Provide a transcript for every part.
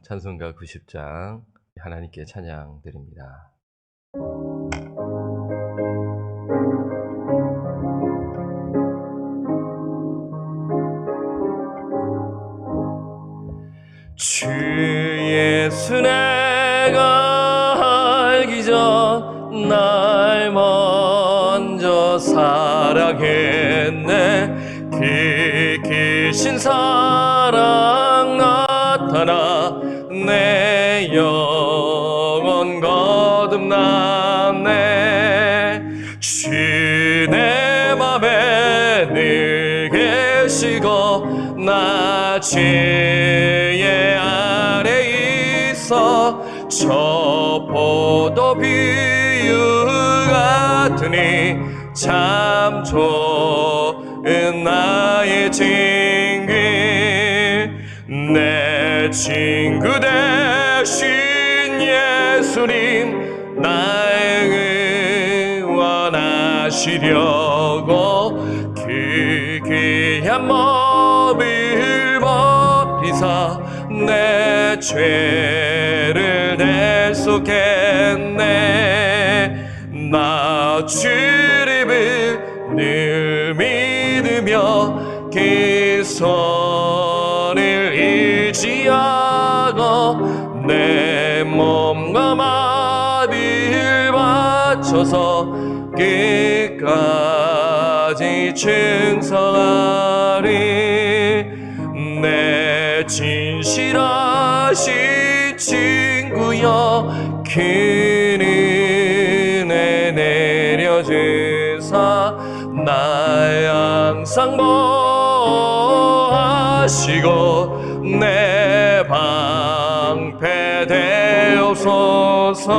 찬송가 90장 하나님께 찬양 드립니다. 주 예수 내가 알기 전 날 먼저 사랑했네. 깊으신 사랑 나타나 내 영혼 거듭났네. 주 내 맘에 늘 계시고 나 죄의 아래 있어 저 포도 비유 같으니 참 좋은 나의 친구. 내 친구 되신 예수님 나의 응원하시려고 그 귀한 몸을 버리사 내 죄를 대속했네. 나 주님을 늘 믿으며 그 손을 의지하고 내 몸과 마음을 바쳐서 끝까지 충성하리. 내 진실하신 친구여 그 은혜 내려주사 날 항상 보호하시고 내 방패 되옵소서.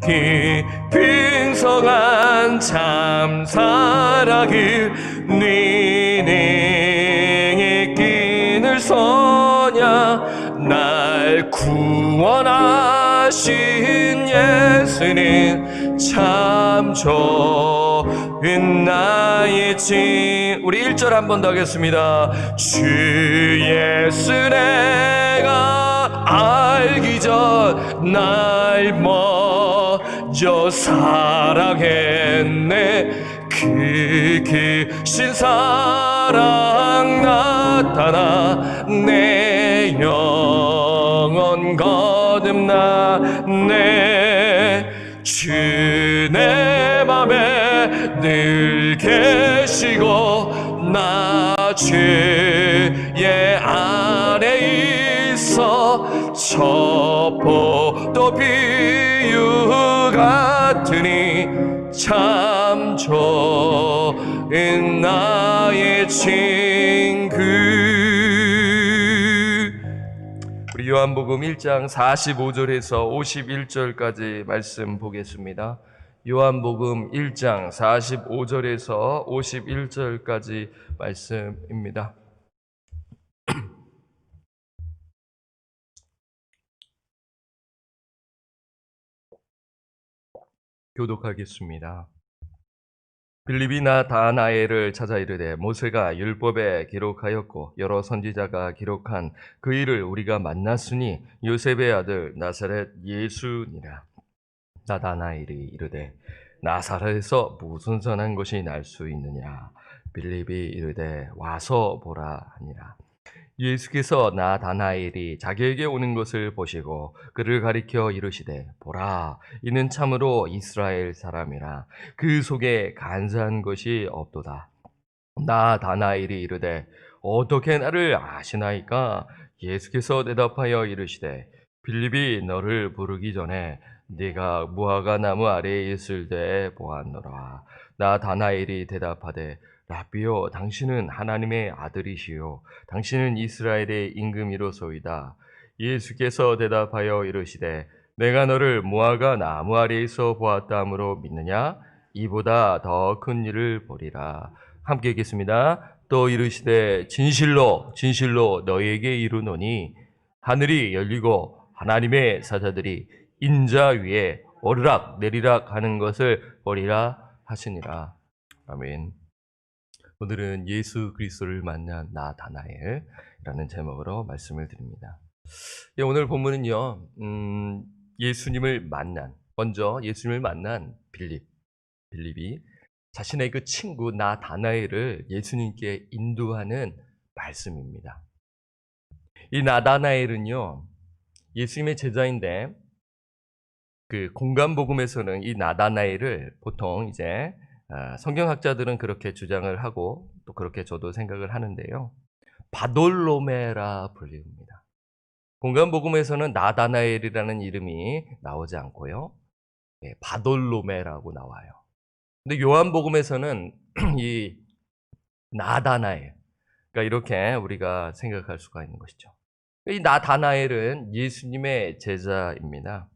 깊은 성한 참 사랑을 네 끈을 서냐. 날 구원하신 예수는 참 좋은 나의 친. 우리 1절 한 번 더 하겠습니다. 주 예수 내가 알기 전 날 먼저 사랑했네. 그 크신 사랑 나타나 내 영혼 거듭났네. 주 내 맘에 늘 계시고 나 죄의 아래 있어 저 포도 비유 같으니 참 좋은 나의 친구. 우리 요한복음 1장 45절에서 51절까지 말씀 보겠습니다. 요한복음 1장 45절에서 51절까지 말씀입니다. 교독하겠습니다. 빌립이 나다나엘을 찾아 이르되 모세가 율법에 기록하였고 여러 선지자가 기록한 그 일을 우리가 만났으니 요셉의 아들 나사렛 예수니라. 나다나엘이 이르되 나사렛에서 무슨 선한 것이 날 수 있느냐. 빌립이 이르되 와서 보라 하니라. 예수께서 나다나엘이 자기에게 오는 것을 보시고 그를 가리켜 이르시되 보라, 이는 참으로 이스라엘 사람이라. 그 속에 간사한 것이 없도다. 나다나엘이 이르되 어떻게 나를 아시나이까? 예수께서 대답하여 이르시되 빌립이 너를 부르기 전에 네가 무화과 나무 아래에 있을 때에 보았노라. 나다나엘이 대답하되 라비요, 당신은 하나님의 아들이시요 당신은 이스라엘의 임금이로소이다. 예수께서 대답하여 이르시되 내가 너를 무화과 나무 아래에서 보았다 함으로 믿느냐? 이보다 더 큰 일을 보리라. 함께 읽겠습니다. 또 이르시되 진실로 진실로 너희에게 이르노니 하늘이 열리고 하나님의 사자들이 인자 위에 오르락 내리락 하는 것을 보리라 하시니라. 아멘. 오늘은 예수 그리스도를 만난 나다나엘이라는 제목으로 말씀을 드립니다. 예, 오늘 본문은요, 먼저 예수님을 만난 빌립이 자신의 그 친구 나다나엘을 예수님께 인도하는 말씀입니다. 이 나다나엘은요, 예수님의 제자인데, 그 공간복음에서는 이 나다나엘을 보통 이제 성경학자들은 그렇게 주장을 하고 또 그렇게 저도 생각을 하는데요. 바돌로메라 불립니다. 공간복음에서는 나다나엘이라는 이름이 나오지 않고요. 바돌로메라고 나와요. 근데 요한복음에서는 이 나다나엘, 그러니까 이렇게 우리가 생각할 수가 있는 것이죠. 이 나다나엘은 예수님의 제자입니다.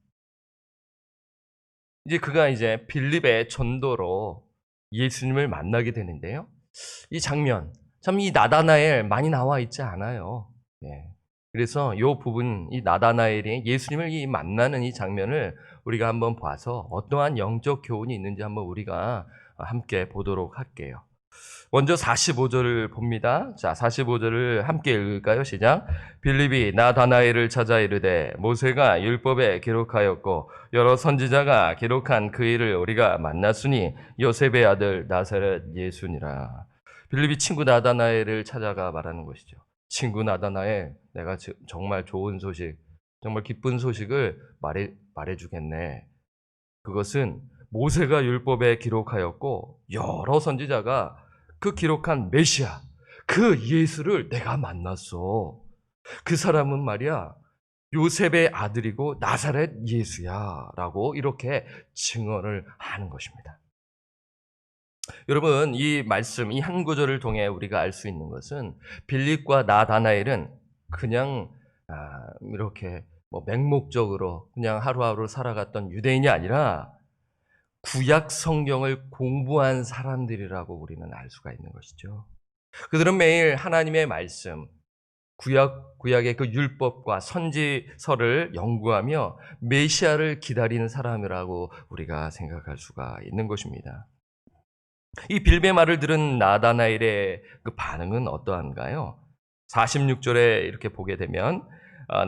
그가 이제 빌립의 전도로 예수님을 만나게 되는데요. 이 장면, 참 이 나다나엘 많이 나와 있지 않아요. 그래서 이 부분, 이 나다나엘이 예수님을 만나는 이 장면을 우리가 한번 봐서 어떠한 영적 교훈이 있는지 한번 우리가 함께 보도록 할게요. 먼저 45절을 봅니다. 자, 45절을 함께 읽을까요? 시작. 빌립이 나다나엘을 찾아 이르되 모세가 율법에 기록하였고 여러 선지자가 기록한 그 일을 우리가 만났으니 요셉의 아들 나사렛 예수니라. 빌립이 친구 나다나엘을 찾아가 말하는 것이죠. 친구 나다나엘, 내가 정말 좋은 소식, 정말 기쁜 소식을 말해주겠네. 그것은 모세가 율법에 기록하였고 여러 선지자가 그 기록한 메시아, 그 예수를 내가 만났어. 그 사람은 말이야, 요셉의 아들이고 나사렛 예수야 라고 이렇게 증언을 하는 것입니다. 여러분, 이 말씀, 이 한 구절을 통해 우리가 알 수 있는 것은 빌립과 나다나엘은 그냥 이렇게 맹목적으로 그냥 하루하루 살아갔던 유대인이 아니라 구약 성경을 공부한 사람들이라고 우리는 알 수가 있는 것이죠. 그들은 매일 하나님의 말씀, 구약의 그 율법과 선지서를 연구하며 메시아를 기다리는 사람이라고 우리가 생각할 수가 있는 것입니다. 이 빌립의 말을 들은 나다나엘의 그 반응은 어떠한가요? 46절에 이렇게 보게 되면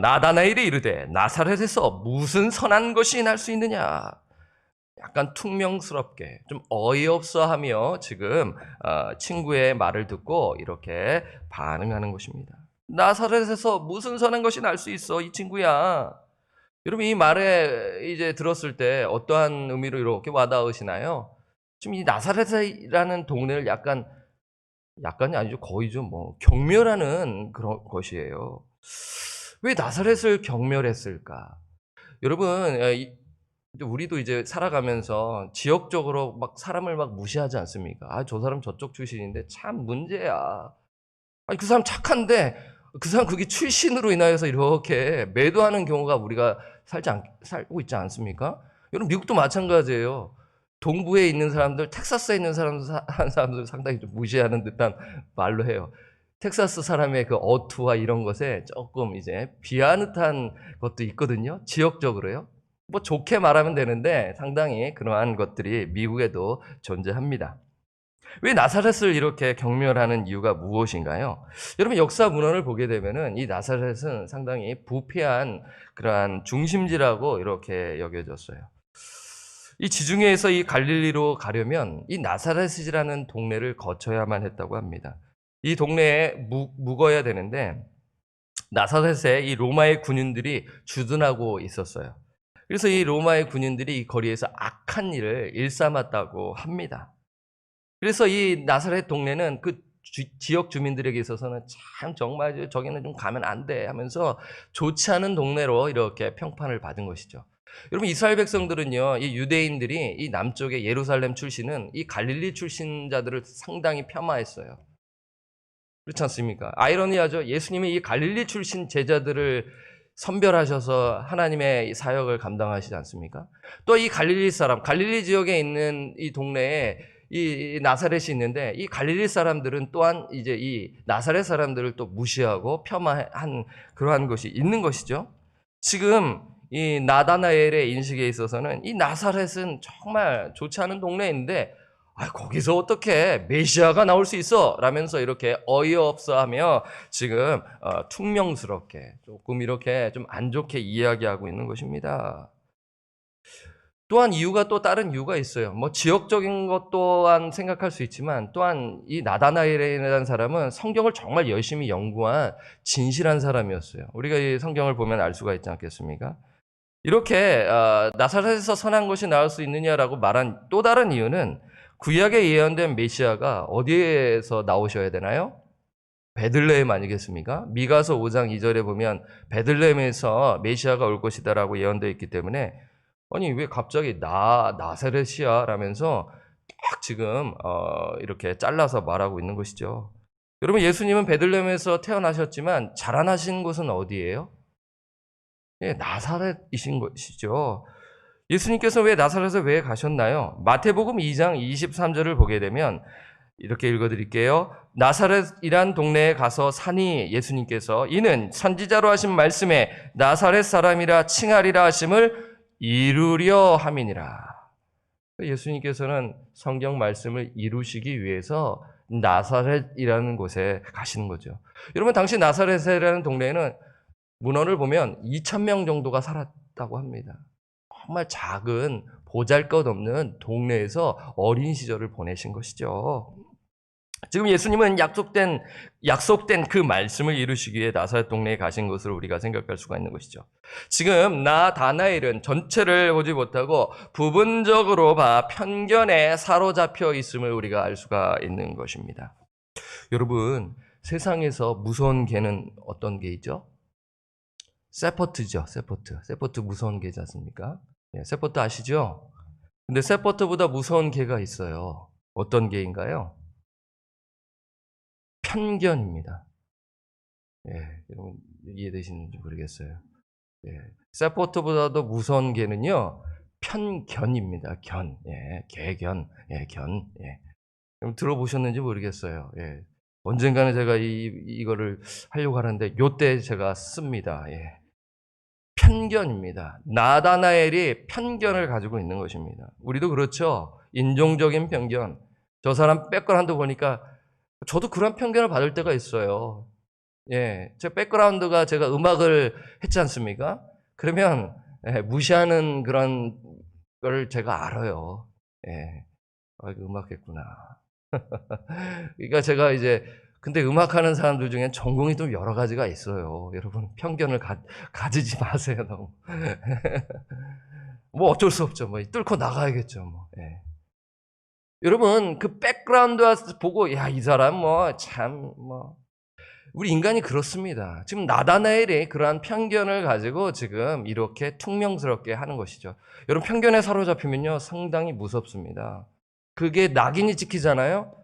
나다나엘이 이르되 나사렛에서 무슨 선한 것이 날 수 있느냐? 약간 퉁명스럽게 좀 어이없어하며 지금 친구의 말을 듣고 이렇게 반응하는 것입니다. 나사렛에서 무슨 선한 것이 날 수 있어, 이 친구야. 여러분, 이 말에 이제 들었을 때 어떠한 의미로 이렇게 와닿으시나요? 지금 이 나사렛이라는 동네를 약간이 아니죠, 거의 좀 경멸하는 그런 것이에요. 왜 나사렛을 경멸했을까? 여러분, 우리도 이제 살아가면서 지역적으로 막 사람을 막 무시하지 않습니까? 저 사람 저쪽 출신인데 참 문제야. 그 사람 착한데 그 사람 그게 출신으로 인하여서 이렇게 매도하는 경우가 우리가 살고 있지 않습니까? 여러분, 미국도 마찬가지예요. 동부에 있는 사람들, 텍사스에 있는 사람들 상당히 좀 무시하는 듯한 말로 해요. 텍사스 사람의 그 어투와 이런 것에 조금 이제 비하듯한 것도 있거든요. 지역적으로요. 좋게 말하면 되는데 상당히 그러한 것들이 미국에도 존재합니다. 왜 나사렛을 이렇게 경멸하는 이유가 무엇인가요? 여러분, 역사 문헌을 보게 되면은 이 나사렛은 상당히 부패한 그러한 중심지라고 이렇게 여겨졌어요. 이 지중해에서 이 갈릴리로 가려면 이 나사렛이라는 동네를 거쳐야만 했다고 합니다. 이 동네에 묵어야 되는데 나사렛에 이 로마의 군인들이 주둔하고 있었어요. 그래서 이 로마의 군인들이 이 거리에서 악한 일을 일삼았다고 합니다. 그래서 이 나사렛 동네는 그 지역 주민들에게 있어서는 참 정말 저기는 좀 가면 안 돼 하면서 좋지 않은 동네로 이렇게 평판을 받은 것이죠. 여러분, 이스라엘 백성들은요, 이 유대인들이 이 남쪽의 예루살렘 출신은 이 갈릴리 출신자들을 상당히 폄하했어요. 그렇지 않습니까? 아이러니하죠. 예수님이 이 갈릴리 출신 제자들을 선별하셔서 하나님의 사역을 감당하시지 않습니까? 또 이 갈릴리 지역에 있는 이 동네에 이 나사렛이 있는데 이 갈릴리 사람들은 또한 이제 이 나사렛 사람들을 또 무시하고 폄하한 그러한 것이 있는 것이죠. 지금 이 나다나엘의 인식에 있어서는 이 나사렛은 정말 좋지 않은 동네인데 거기서 어떻게 메시아가 나올 수 있어? 라면서 이렇게 어이없어하며 지금 퉁명스럽게 조금 이렇게 좀 안 좋게 이야기하고 있는 것입니다. 또한 이유가 또 다른 이유가 있어요. 뭐 지역적인 것 또한 생각할 수 있지만 또한 이 나다나엘이라는 사람은 성경을 정말 열심히 연구한 진실한 사람이었어요. 우리가 이 성경을 보면 알 수가 있지 않겠습니까? 이렇게 나사렛에서 선한 것이 나올 수 있느냐라고 말한 또 다른 이유는 구약에 예언된 메시아가 어디에서 나오셔야 되나요? 베들레헴 아니겠습니까? 미가서 5장 2절에 보면 베들레헴에서 메시아가 올 것이다라고 예언되어 있기 때문에 아니 왜 갑자기 나사렛이야 라면서 딱 지금 이렇게 잘라서 말하고 있는 것이죠. 여러분 예수님은 베들레헴에서 태어나셨지만 자라나신 곳은 어디예요? 예, 나사렛이신 것이죠. 예수님께서 왜 나사렛에 왜 가셨나요? 마태복음 2장 23절을 보게 되면 이렇게 읽어드릴게요. 나사렛이란 동네에 가서 사니 예수님께서 이는 선지자로 하신 말씀에 나사렛 사람이라 칭하리라 하심을 이루려 함이니라. 예수님께서는 성경 말씀을 이루시기 위해서 나사렛이라는 곳에 가시는 거죠. 여러분 당시 나사렛이라는 동네에는 문헌을 보면 2,000명 정도가 살았다고 합니다. 정말 작은 보잘것없는 동네에서 어린 시절을 보내신 것이죠. 지금 예수님은 약속된 그 말씀을 이루시기 위해 나사렛 동네에 가신 것으로 우리가 생각할 수가 있는 것이죠. 지금 나다나엘은 전체를 보지 못하고 부분적으로 편견에 사로잡혀 있음을 우리가 알 수가 있는 것입니다. 여러분 세상에서 무서운 개는 어떤 개이죠? 세퍼트죠. 세퍼트 무서운 개지 않습니까? 예, 세퍼트 아시죠? 근데 세퍼트보다 무서운 개가 있어요. 어떤 개인가요? 편견입니다. 예, 여러분 이해되시는지 모르겠어요. 예, 세퍼트보다도 무서운 개는요, 편견입니다. 견, 예, 개견, 예, 견, 예. 여러분 들어보셨는지 모르겠어요. 예, 언젠가는 제가 이거를 하려고 하는데 요때 제가 씁니다. 예. 편견입니다. 나다나엘이 편견을 가지고 있는 것입니다. 우리도 그렇죠. 인종적인 편견. 저 사람 백그라운드 보니까 저도 그런 편견을 받을 때가 있어요. 예, 제 백그라운드가 제가 음악을 했지 않습니까? 그러면 무시하는 그런 걸 제가 알아요. 예, 음악했구나. 그러니까 제가 이제 근데 음악하는 사람들 중엔 전공이 좀 여러 가지가 있어요. 여러분 편견을 가지지 마세요. 너무. 뭐 어쩔 수 없죠. 뭐 뚫고 나가야겠죠. 뭐. 예. 여러분 그 백그라운드 보고 야, 이 사람 뭐 참 뭐 우리 인간이 그렇습니다. 지금 나다나엘이 그러한 편견을 가지고 지금 이렇게 퉁명스럽게 하는 것이죠. 여러분 편견에 사로잡히면요 상당히 무섭습니다. 그게 낙인이 찍히잖아요.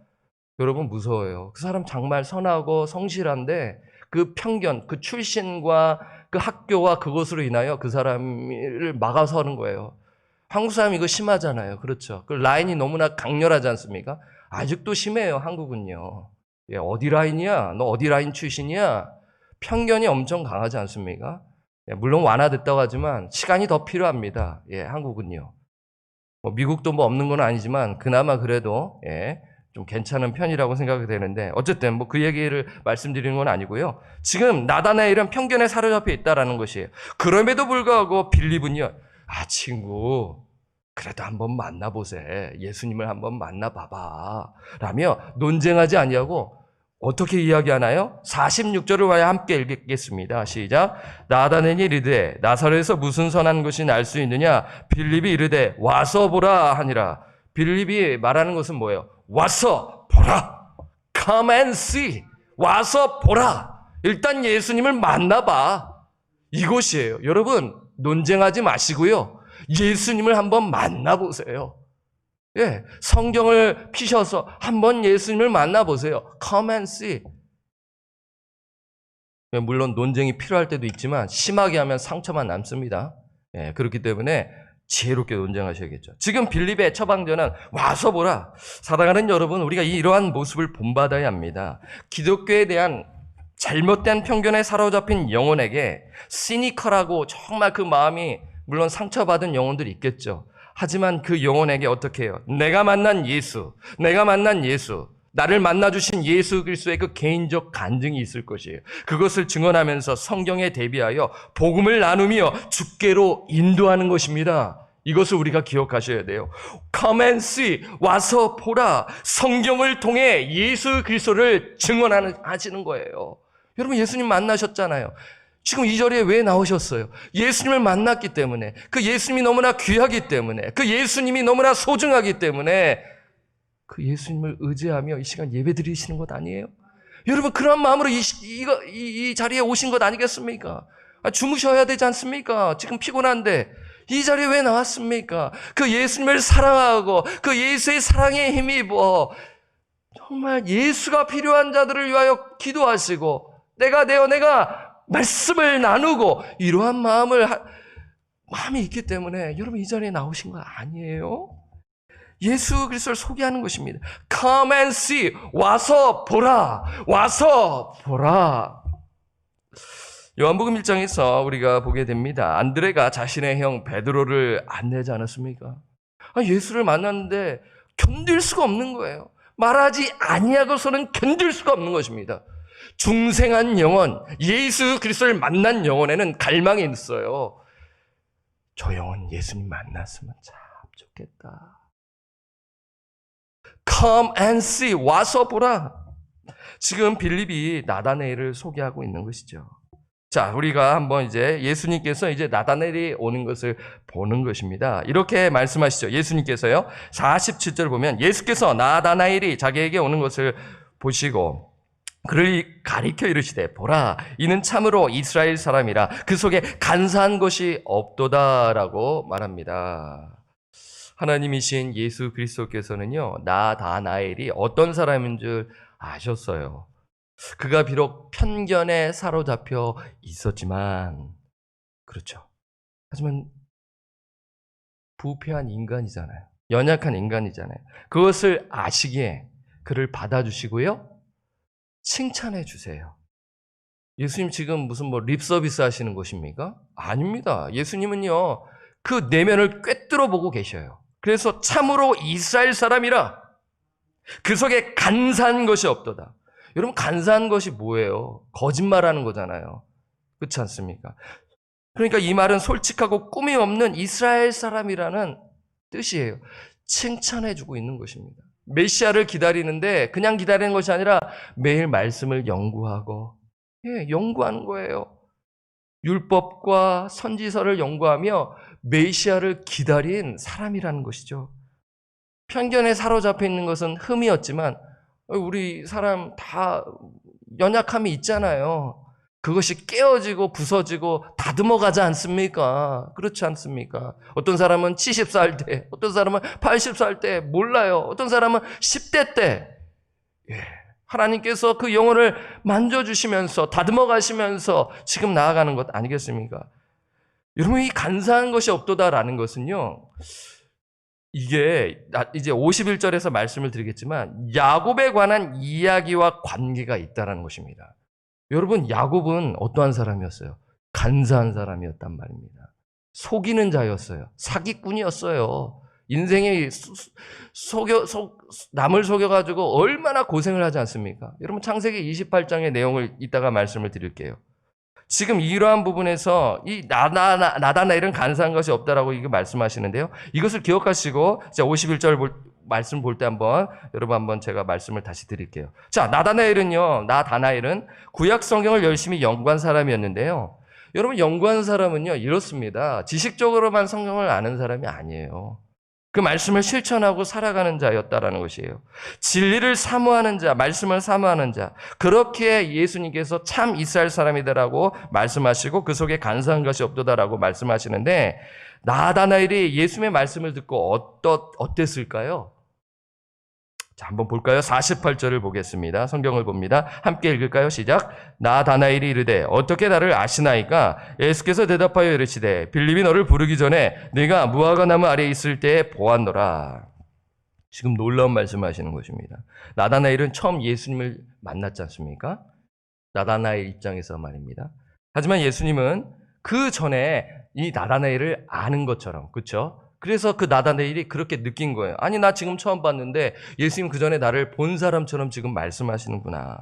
여러분 무서워요. 그 사람 정말 선하고 성실한데 그 편견, 그 출신과 그 학교와 그것으로 인하여 그 사람을 막아서는 거예요. 한국 사람 이거 심하잖아요. 그렇죠. 그 라인이 너무나 강렬하지 않습니까? 아직도 심해요. 한국은요. 예, 어디 라인이야? 너 어디 라인 출신이야? 편견이 엄청 강하지 않습니까? 예, 물론 완화됐다고 하지만 시간이 더 필요합니다. 예, 한국은요. 뭐 미국도 뭐 없는 건 아니지만 그나마 그래도 예, 좀 괜찮은 편이라고 생각이 되는데 어쨌든 뭐 그 얘기를 말씀드리는 건 아니고요. 지금 나다나엘은 편견에 사로잡혀 있다라는 것이에요. 그럼에도 불구하고 빌립은요. 아 친구 그래도 한번 만나보세. 예수님을 한번 만나봐봐. 라며 논쟁하지 아니하고 어떻게 이야기하나요? 46절을 와야 함께 읽겠습니다. 시작. 나다나엘이 이르되 나사렛에서 무슨 선한 것이 날 수 있느냐? 빌립이 이르되 와서 보라 하니라. 빌립이 말하는 것은 뭐예요? 와서 보라. Come and see. 와서 보라. 일단 예수님을 만나봐. 이것이에요. 여러분 논쟁하지 마시고요. 예수님을 한번 만나보세요. 예, 성경을 피셔서 한번 예수님을 만나보세요. Come and see. 물론 논쟁이 필요할 때도 있지만 심하게 하면 상처만 남습니다. 예, 그렇기 때문에 지혜롭게 논쟁하셔야겠죠. 지금 빌립의 처방전은 와서 보라. 사랑하는 여러분, 우리가 이러한 모습을 본받아야 합니다. 기독교에 대한 잘못된 편견에 사로잡힌 영혼에게 시니컬하고 정말 그 마음이 물론 상처받은 영혼들이 있겠죠. 하지만 그 영혼에게 어떻게 해요? 내가 만난 예수, 나를 만나주신 예수 그리스도의 그 개인적 간증이 있을 것이에요. 그것을 증언하면서 성경에 대비하여 복음을 나누며 주께로 인도하는 것입니다. 이것을 우리가 기억하셔야 돼요. Come and see, 와서 보라. 성경을 통해 예수 그리스도를 증언하시는 거예요. 여러분 예수님 만나셨잖아요. 지금 이 자리에 왜 나오셨어요? 예수님을 만났기 때문에, 그 예수님이 너무나 귀하기 때문에, 그 예수님이 너무나 소중하기 때문에 그 예수님을 의지하며 이 시간 예배 드리시는 것 아니에요? 여러분 그런 마음으로 이 자리에 오신 것 아니겠습니까? 주무셔야 되지 않습니까? 지금 피곤한데 이 자리에 왜 나왔습니까? 그 예수님을 사랑하고 그 예수의 사랑에 힘입어 정말 예수가 필요한 자들을 위하여 기도하시고 내가 말씀을 나누고 이러한 마음이 있기 때문에 여러분 이 자리에 나오신 거 아니에요? 예수 그리스도를 소개하는 것입니다. Come and see, 와서 보라. 요한복음 1장에서 우리가 보게 됩니다. 안드레가 자신의 형 베드로를 안내지 않았습니까? 예수를 만났는데 견딜 수가 없는 거예요. 말하지 아니하고서는 견딜 수가 없는 것입니다. 중생한 영혼, 예수 그리스도를 만난 영혼에는 갈망이 있어요. 저 영혼 예수님 만났으면 참 좋겠다. Come and see, 와서 보라. 지금 빌립이 나다나엘을 소개하고 있는 것이죠. 자, 우리가 한번 이제 예수님께서 이제 나다나엘이 오는 것을 보는 것입니다. 이렇게 말씀하시죠. 예수님께서요. 47절 보면 예수께서 나다나엘이 자기에게 오는 것을 보시고 그를 가리켜 이르시되 보라 이는 참으로 이스라엘 사람이라 그 속에 간사한 것이 없도다라고 말합니다. 하나님이신 예수 그리스도께서는요, 나다나엘이 어떤 사람인 줄 아셨어요. 그가 비록 편견에 사로잡혀 있었지만, 그렇죠. 하지만 부패한 인간이잖아요. 연약한 인간이잖아요. 그것을 아시기에 그를 받아주시고요, 칭찬해 주세요. 예수님 지금 무슨 립 서비스 하시는 것입니까? 아닙니다. 예수님은요, 그 내면을 꿰뚫어 보고 계셔요. 그래서 참으로 이스라엘 사람이라 그 속에 간사한 것이 없도다. 여러분 간사한 것이 뭐예요? 거짓말하는 거잖아요. 그렇지 않습니까? 그러니까 이 말은 솔직하고 꿈이 없는 이스라엘 사람이라는 뜻이에요. 칭찬해주고 있는 것입니다. 메시아를 기다리는데 그냥 기다리는 것이 아니라 매일 말씀을 연구하고 연구하는 거예요. 율법과 선지서를 연구하며 메시아를 기다린 사람이라는 것이죠. 편견에 사로잡혀 있는 것은 흠이었지만 우리 사람 다 연약함이 있잖아요. 그것이 깨어지고 부서지고 다듬어 가지 않습니까? 그렇지 않습니까? 어떤 사람은 70살 때, 어떤 사람은 80살 때, 몰라요. 어떤 사람은 10대 때. 하나님께서 그 영혼을 만져주시면서 다듬어 가시면서 지금 나아가는 것 아니겠습니까? 여러분 이 간사한 것이 없도다라는 것은요. 이게 이제 51절에서 말씀을 드리겠지만 야곱에 관한 이야기와 관계가 있다는 것입니다. 여러분 야곱은 어떠한 사람이었어요? 간사한 사람이었단 말입니다. 속이는 자였어요. 사기꾼이었어요. 인생에 남을 속여가지고 얼마나 고생을 하지 않습니까? 여러분 창세기 28장의 내용을 이따가 말씀을 드릴게요. 지금 이러한 부분에서 이 나다나엘은 간사한 것이 없다라고 이거 말씀하시는데요. 이것을 기억하시고 이제 51절 말씀 볼 때 여러분 제가 말씀을 다시 드릴게요. 자, 나다나엘은 구약 성경을 열심히 연구한 사람이었는데요. 여러분 연구한 사람은요 이렇습니다. 지식적으로만 성경을 아는 사람이 아니에요. 그 말씀을 실천하고 살아가는 자였다라는 것이에요. 진리를 사모하는 자, 말씀을 사모하는 자. 그렇게 예수님께서 참 이스라엘 사람이다라고 말씀하시고 그 속에 간사한 것이 없도다라고 말씀하시는데 나다나엘이 예수님의 말씀을 듣고 어땠을까요? 자, 한번 볼까요? 48절을 보겠습니다. 성경을 봅니다. 함께 읽을까요? 시작. 나다나엘이 이르되 어떻게 나를 아시나이까? 예수께서 대답하여 이르시되 빌립이 너를 부르기 전에 네가 무화과 나무 아래에 있을 때에 보았노라. 지금 놀라운 말씀을 하시는 것입니다. 나다나엘은 처음 예수님을 만났지 않습니까? 나다나엘 입장에서 말입니다. 하지만 예수님은 그 전에 이 나다나엘을 아는 것처럼, 그렇죠? 그래서 그 나다나엘이 그렇게 느낀 거예요. 아니, 나 지금 처음 봤는데 예수님 그 전에 나를 본 사람처럼 지금 말씀하시는구나.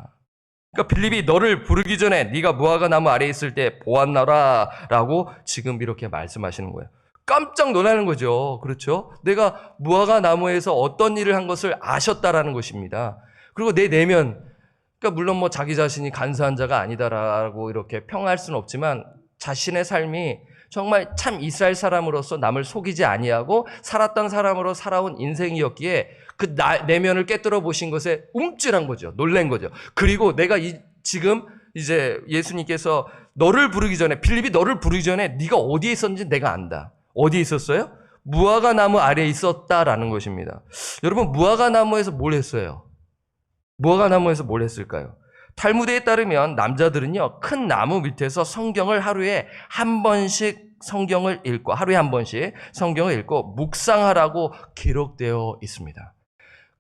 그러니까 빌립이 너를 부르기 전에 네가 무화과 나무 아래에 있을 때 보았나라 라고 지금 이렇게 말씀하시는 거예요. 깜짝 놀라는 거죠. 그렇죠? 내가 무화과 나무에서 어떤 일을 한 것을 아셨다라는 것입니다. 그리고 내 내면, 그러니까 물론 뭐 자기 자신이 간사한 자가 아니다라고 이렇게 평할 수는 없지만 자신의 삶이 정말 참 이스라엘 사람으로서 남을 속이지 아니하고 살았던 사람으로 살아온 인생이었기에 그 내면을 깨뜨려 보신 것에 움찔한 거죠. 놀란 거죠. 그리고 내가 지금 이제 예수님께서 너를 부르기 전에, 빌립이 너를 부르기 전에 네가 어디에 있었는지 내가 안다. 어디에 있었어요? 무화과 나무 아래에 있었다라는 것입니다. 여러분, 무화과 나무에서 뭘 했어요? 무화과 나무에서 뭘 했을까요? 탈무드에 따르면 남자들은요, 큰 나무 밑에서 성경을 하루에 한 번씩 성경을 읽고, 하루에 한 번씩 성경을 읽고 묵상하라고 기록되어 있습니다.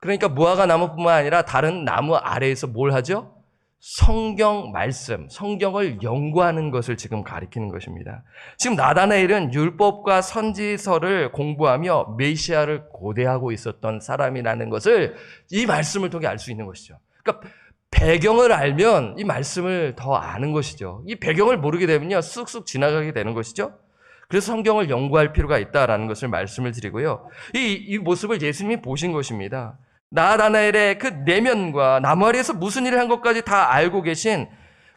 그러니까 무화과 나무뿐만 아니라 다른 나무 아래에서 뭘 하죠? 성경 말씀, 성경을 연구하는 것을 지금 가리키는 것입니다. 지금 나다나엘은 율법과 선지서를 공부하며 메시아를 고대하고 있었던 사람이라는 것을 이 말씀을 통해 알 수 있는 것이죠. 그러니까 배경을 알면 이 말씀을 더 아는 것이죠. 이 배경을 모르게 되면요, 쑥쑥 지나가게 되는 것이죠. 그래서 성경을 연구할 필요가 있다라는 것을 말씀을 드리고요. 이 모습을 예수님이 보신 것입니다. 나다나엘의 그 내면과 나무 아래에서 무슨 일을 한 것까지 다 알고 계신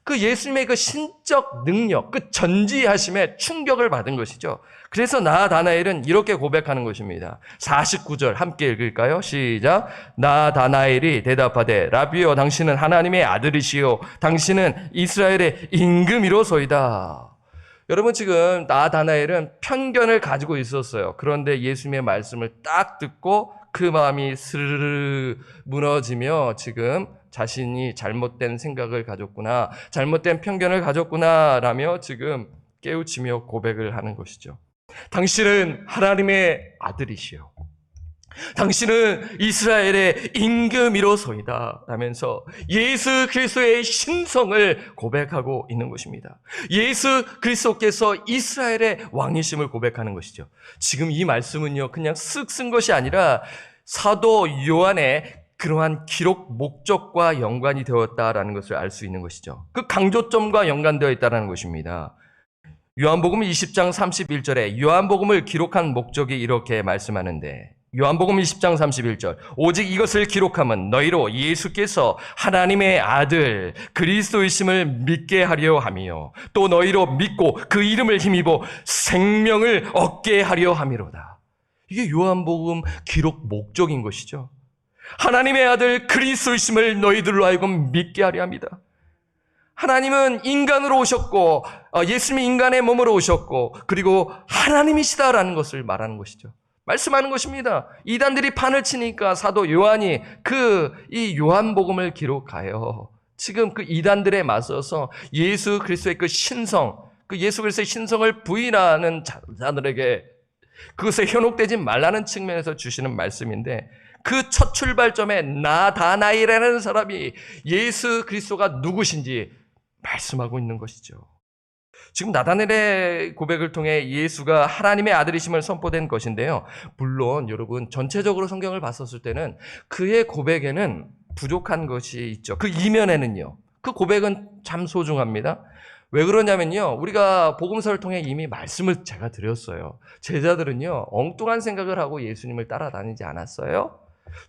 그 예수님의 그 신적 능력, 그 전지하심에 충격을 받은 것이죠. 그래서 나다나엘은 이렇게 고백하는 것입니다. 49절 함께 읽을까요? 시작. 나다나엘이 대답하되 라비여, 당신은 하나님의 아들이시요 당신은 이스라엘의 임금이로소이다. 여러분, 지금 나다나엘은 편견을 가지고 있었어요. 그런데 예수님의 말씀을 딱 듣고 그 마음이 스르르 무너지며 지금 자신이 잘못된 생각을 가졌구나, 잘못된 편견을 가졌구나 라며 지금 깨우치며 고백을 하는 것이죠. 당신은 하나님의 아들이시오, 당신은 이스라엘의 임금이로소이다 라면서 예수 그리스도의 신성을 고백하고 있는 것입니다. 예수 그리스도께서 이스라엘의 왕이심을 고백하는 것이죠. 지금 이 말씀은요, 그냥 쓱 쓴 것이 아니라 사도 요한의 그러한 기록 목적과 연관이 되었다라는 것을 알 수 있는 것이죠. 그 강조점과 연관되어 있다는 것입니다. 요한복음 20장 31절에 요한복음을 기록한 목적이 이렇게 말씀하는데, 요한복음 20장 31절 오직 이것을 기록함은 너희로 예수께서 하나님의 아들 그리스도이심을 믿게 하려 함이요 또 너희로 믿고 그 이름을 힘입어 생명을 얻게 하려 함이로다. 이게 요한복음 기록 목적인 것이죠. 하나님의 아들 그리스도이심을 너희들로 하여금 믿게 하려 합니다. 하나님은 인간으로 오셨고 예수님이 인간의 몸으로 오셨고 그리고 하나님이시다라는 것을 말하는 것이죠. 말씀하는 것입니다. 이단들이 판을 치니까 사도 요한이 이 요한복음을 기록하여 지금 그 이단들에 맞서서 예수 그리스도의 그 신성, 그 예수 그리스도의 신성을 부인하는 자들에게 그것에 현혹되지 말라는 측면에서 주시는 말씀인데, 그 첫 출발점에 나다나엘이라는 사람이 예수 그리스도가 누구신지 말씀하고 있는 것이죠. 지금 나다나엘의 고백을 통해 예수가 하나님의 아들이심을 선포된 것인데요. 물론 여러분, 전체적으로 성경을 봤었을 때는 그의 고백에는 부족한 것이 있죠. 그 이면에는요, 그 고백은 참 소중합니다. 왜 그러냐면요, 우리가 복음서를 통해 이미 말씀을 제가 드렸어요. 제자들은요, 엉뚱한 생각을 하고 예수님을 따라다니지 않았어요.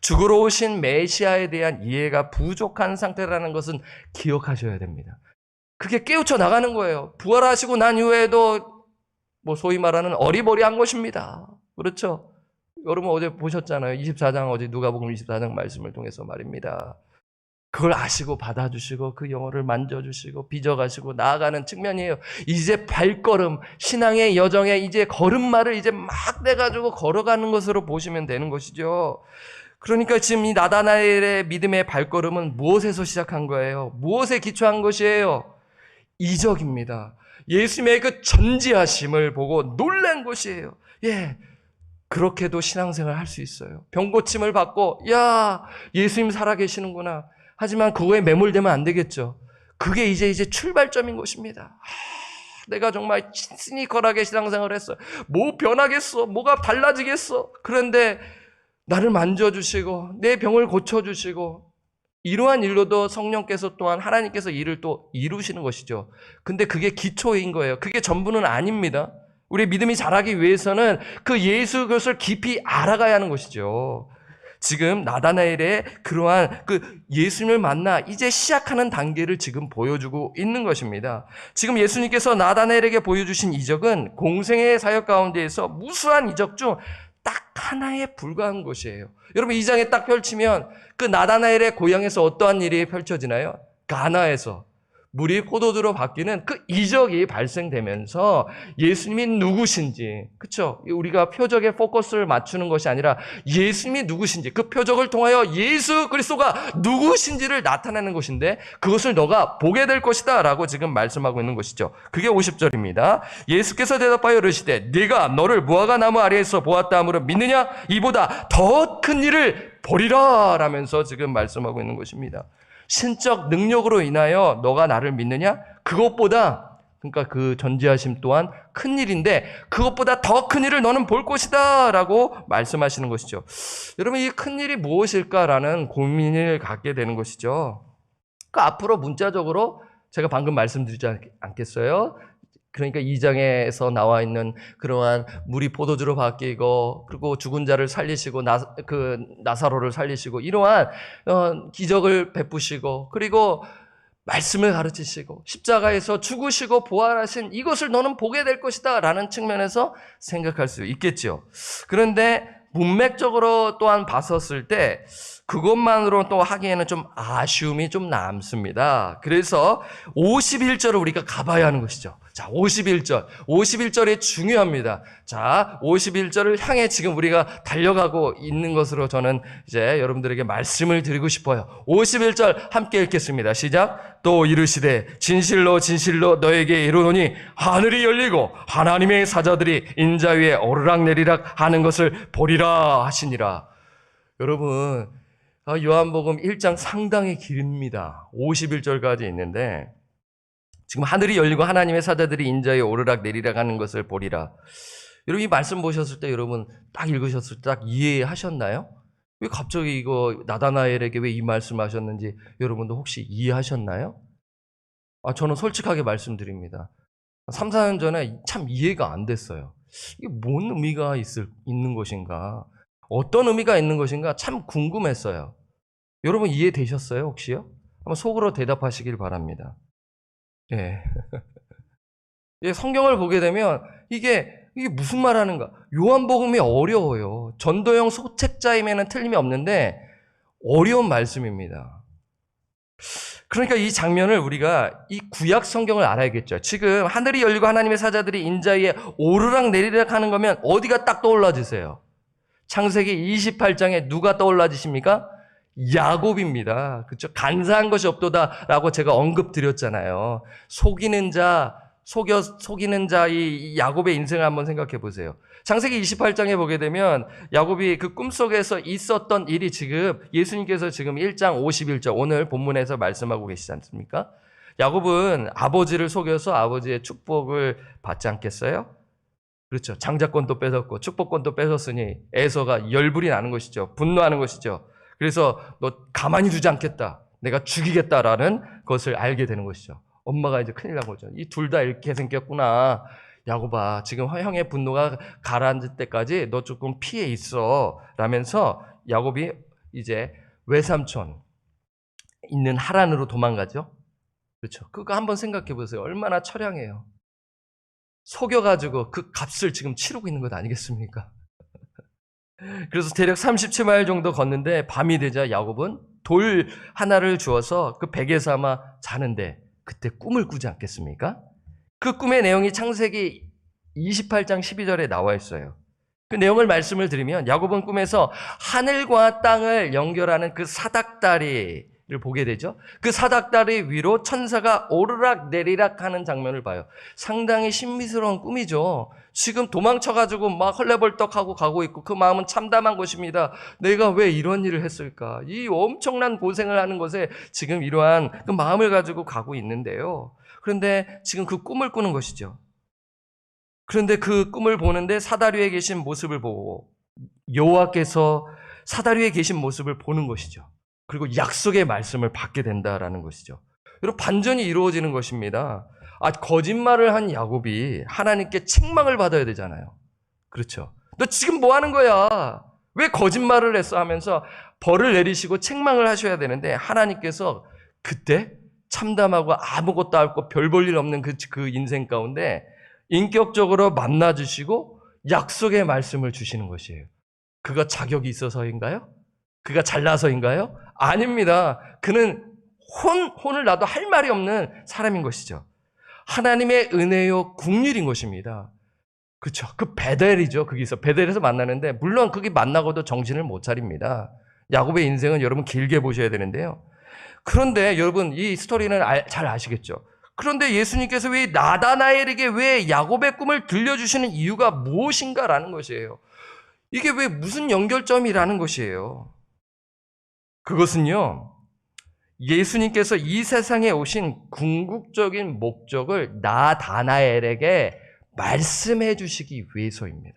죽으러 오신 메시아에 대한 이해가 부족한 상태라는 것은 기억하셔야 됩니다. 그게 깨우쳐 나가는 거예요. 부활하시고 난 이후에도 소위 말하는 어리버리한 것입니다. 그렇죠? 여러분 어제 보셨잖아요. 24장, 어제 누가복음 24장 말씀을 통해서 말입니다. 그걸 아시고 받아주시고 그 영혼을 만져주시고 빚어가시고 나아가는 측면이에요. 이제 발걸음, 신앙의 여정에 이제 걸음마를 이제 막 내가지고 걸어가는 것으로 보시면 되는 것이죠. 그러니까 지금 이 나다나엘의 믿음의 발걸음은 무엇에서 시작한 거예요? 무엇에 기초한 것이에요? 이적입니다. 예수님의 그 전지하심을 보고 놀란 것이에요. 예, 그렇게도 신앙생활 할 수 있어요. 병고침을 받고 야, 예수님 살아계시는구나. 하지만 그거에 매몰되면 안 되겠죠. 그게 이제 출발점인 것입니다. 내가 정말 시니컬하게 신앙생활을 했어. 뭐 변하겠어? 뭐가 달라지겠어? 그런데 나를 만져주시고 내 병을 고쳐주시고 이러한 일로도 성령께서 또한 하나님께서 일을 또 이루시는 것이죠. 근데 그게 기초인 거예요. 그게 전부는 아닙니다. 우리 믿음이 자라기 위해서는 그 예수 그것을 깊이 알아가야 하는 것이죠. 지금 나다나엘의 그러한 그 예수님을 만나 이제 시작하는 단계를 지금 보여주고 있는 것입니다. 지금 예수님께서 나다나엘에게 보여주신 이적은 공생의 사역 가운데에서 무수한 이적 중 딱 하나에 불과한 것이에요. 여러분 이 장에 딱 펼치면 그 나다나엘의 고향에서 어떠한 일이 펼쳐지나요? 가나에서 물이 포도주로 바뀌는 그 이적이 발생되면서 예수님이 누구신지, 그렇죠? 우리가 표적에 포커스를 맞추는 것이 아니라 예수님이 누구신지, 그 표적을 통하여 예수 그리스도가 누구신지를 나타내는 것인데 그것을 너가 보게 될 것이다 라고 지금 말씀하고 있는 것이죠. 그게 50절입니다. 예수께서 대답하여 이르시되 네가 너를 무화과 나무 아래에서 보았다 함으로 믿느냐? 이보다 더 큰 일을 보리라 라면서 지금 말씀하고 있는 것입니다. 신적 능력으로 인하여 너가 나를 믿느냐? 그것보다, 그러니까 그 전지하심 또한 큰 일인데 그것보다 더 큰 일을 너는 볼 것이다 라고 말씀하시는 것이죠. 여러분 이 큰 일이 무엇일까라는 고민을 갖게 되는 것이죠. 그 앞으로 문자적으로 제가 방금 말씀드리지 않겠어요? 그러니까 2장에서 나와 있는 그러한 물이 포도주로 바뀌고 그리고 죽은 자를 살리시고 나사로를 살리시고 이러한 기적을 베푸시고 그리고 말씀을 가르치시고 십자가에서 죽으시고 부활하신 이것을 너는 보게 될 것이다 라는 측면에서 생각할 수 있겠죠. 그런데 문맥적으로 또한 봤었을 때 그것만으로 또 하기에는 좀 아쉬움이 좀 남습니다. 그래서 51절을 우리가 가봐야 하는 것이죠. 자, 51절. 51절이 중요합니다. 자, 51절을 향해 지금 우리가 달려가고 있는 것으로 저는 이제 여러분들에게 말씀을 드리고 싶어요. 51절 함께 읽겠습니다. 시작. 또 이르시되 진실로 진실로 너에게 이르노니 하늘이 열리고 하나님의 사자들이 인자 위에 오르락내리락 하는 것을 보리라 하시니라. 여러분, 요한복음 1장 상당히 길입니다. 51절까지 있는데 지금 하늘이 열리고 하나님의 사자들이 인자에 오르락 내리락 하는 것을 보리라. 여러분 이 말씀 보셨을 때 여러분 딱 읽으셨을 때 딱 이해하셨나요? 왜 갑자기 이거 나다나엘에게 왜 이 말씀하셨는지 여러분도 혹시 이해하셨나요? 저는 솔직하게 말씀드립니다. 3, 4년 전에 참 이해가 안 됐어요. 이게 뭔 의미가 있는 것인가? 어떤 의미가 있는 것인가? 참 궁금했어요. 여러분 이해되셨어요 혹시요? 한번 속으로 대답하시길 바랍니다. 예. 성경을 보게 되면 이게 무슨 말 하는가? 요한복음이 어려워요. 전도형 소책자임에는 틀림이 없는데 어려운 말씀입니다. 그러니까 이 장면을 우리가 이 구약 성경을 알아야겠죠. 지금 하늘이 열리고 하나님의 사자들이 인자 위에 오르락 내리락 하는 거면 어디가 딱 떠올라지세요? 창세기 28장에 누가 떠올라지십니까? 야곱입니다. 그렇죠? 간사한 것이 없도다라고 제가 언급드렸잖아요. 속이는 자 이 야곱의 인생을 한번 생각해 보세요. 창세기 28장에 보게 되면 야곱이 그 꿈속에서 있었던 일이 지금 예수님께서 지금 1장 51절 오늘 본문에서 말씀하고 계시지 않습니까? 야곱은 아버지를 속여서 아버지의 축복을 받지 않겠어요? 그렇죠. 장자권도 뺏었고 축복권도 뺏었으니 에서가 열불이 나는 것이죠. 분노하는 것이죠. 그래서 너 가만히 두지 않겠다. 내가 죽이겠다라는 것을 알게 되는 것이죠. 엄마가 이제 큰일 난 거죠. 이 둘 다 이렇게 생겼구나. 야곱아, 지금 형의 분노가 가라앉을 때까지 너 조금 피해 있어. 라면서 야곱이 이제 외삼촌 있는 하란으로 도망가죠. 그렇죠. 그거 한번 생각해 보세요. 얼마나 처량해요. 속여가지고 그 값을 지금 치르고 있는 것 아니겠습니까? 그래서 대략 37마일 정도 걷는데 밤이 되자 야곱은 돌 하나를 주어서 그 베개에서 아마 자는데 그때 꿈을 꾸지 않겠습니까? 그 꿈의 내용이 창세기 28장 12절에 나와 있어요. 그 내용을 말씀을 드리면 야곱은 꿈에서 하늘과 땅을 연결하는 그 사닥다리 보게 되죠. 그 사닥다리 위로 천사가 오르락 내리락 하는 장면을 봐요. 상당히 신비스러운 꿈이죠. 지금 도망쳐가지고 막 헐레벌떡하고 가고 있고 그 마음은 참담한 것입니다. 내가 왜 이런 일을 했을까? 이 엄청난 고생을 하는 것에 지금 이러한 그 마음을 가지고 가고 있는데요. 그런데 지금 그 꿈을 꾸는 것이죠. 그런데 그 꿈을 보는데 사다리 위에 계신 모습을 보고 여호와께서 사다리 위에 계신 모습을 보는 것이죠. 그리고 약속의 말씀을 받게 된다라는 것이죠. 여러분, 반전이 이루어지는 것입니다. 거짓말을 한 야곱이 하나님께 책망을 받아야 되잖아요. 그렇죠. 너 지금 뭐 하는 거야? 왜 거짓말을 했어? 하면서 벌을 내리시고 책망을 하셔야 되는데 하나님께서 그때 참담하고 아무것도 없고 별 볼 일 없는 그 인생 가운데 인격적으로 만나주시고 약속의 말씀을 주시는 것이에요. 그가 자격이 있어서인가요? 그가 잘나서인가요? 아닙니다. 그는 혼을 나도 할 말이 없는 사람인 것이죠. 하나님의 은혜요 국률인 것입니다. 그렇죠. 그 베델이죠. 거기서 베델에서 만나는데 물론 거기 만나고도 정신을 못 차립니다. 야곱의 인생은 여러분 길게 보셔야 되는데요. 그런데 여러분 이 스토리는 잘 아시겠죠. 그런데 예수님께서 왜 나다나엘에게 왜 야곱의 꿈을 들려주시는 이유가 무엇인가라는 것이에요. 이게 왜 무슨 연결점이라는 것이에요. 그것은요, 예수님께서 이 세상에 오신 궁극적인 목적을 나다나엘에게 말씀해 주시기 위해서입니다.